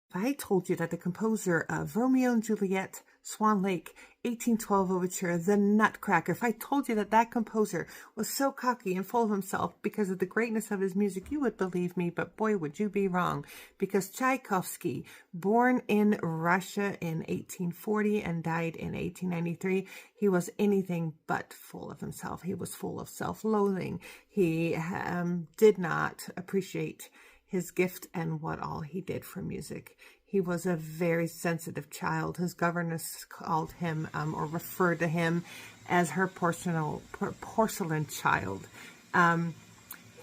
If I told you that the composer of Romeo and Juliet, Swan Lake, 1812 Overture, The Nutcracker, if I told you that that composer was so cocky and full of himself because of the greatness of his music, you would believe me, but boy, would you be wrong. Because Tchaikovsky, born in Russia in 1840 and died in 1893, he was anything but full of himself. He was full of self-loathing. He did not appreciate his gift and what all he did for music. He was a very sensitive child. His governess called him or referred to him as her porcelain child.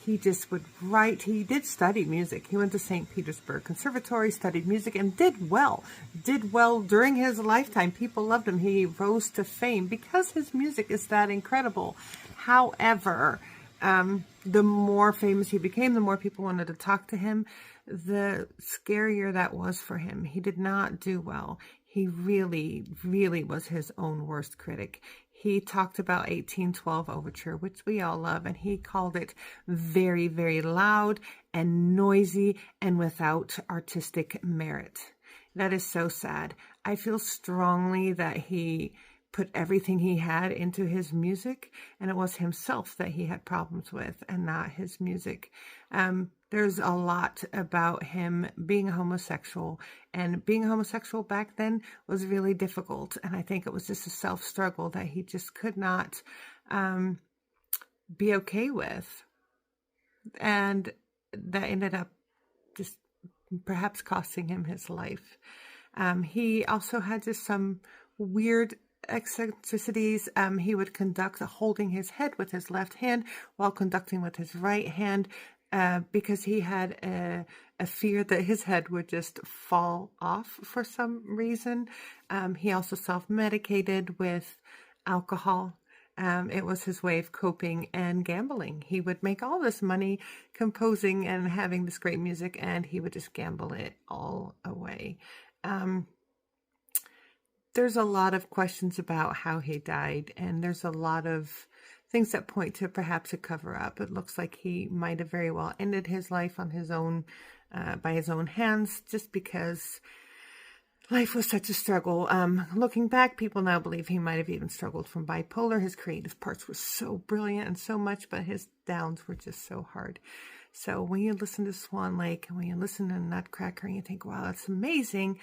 He just would write. He did study music. He went to St. Petersburg Conservatory, studied music, and did well. Did well during his lifetime. People loved him. He rose to fame because his music is that incredible. However, the more famous he became, the more people wanted to talk to him, the scarier that was for him. He did not do well. He really, really was his own worst critic. He talked about 1812 Overture, which we all love, and he called it very, very loud and noisy and without artistic merit. That is so sad. I feel strongly that he put everything he had into his music, and it was himself that he had problems with and not his music. There's a lot about him being homosexual, and being homosexual back then was really difficult, and I think it was just a self-struggle that he just could not be okay with, and that ended up just perhaps costing him his life. He also had just some weird eccentricities. He would conduct holding his head with his left hand while conducting with his right hand, because he had a fear that his head would just fall off for some reason. He also self-medicated with alcohol. It was his way of coping, and gambling. He would make all this money composing and having this great music, and he would just gamble it all away. There's a lot of questions about how he died, and there's a lot of things that point to perhaps a cover-up. It looks like he might have very well ended his life on his own, by his own hands, just because life was such a struggle. Looking back, people now believe he might have even struggled from bipolar. His creative parts were so brilliant and so much, but his downs were just so hard. So when you listen to Swan Lake and when you listen to Nutcracker and you think, wow, that's amazing,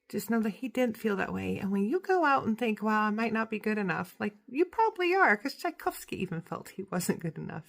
just know that he didn't feel that way. And when you go out and think, wow, I might not be good enough, like, you probably are, because Tchaikovsky even felt he wasn't good enough.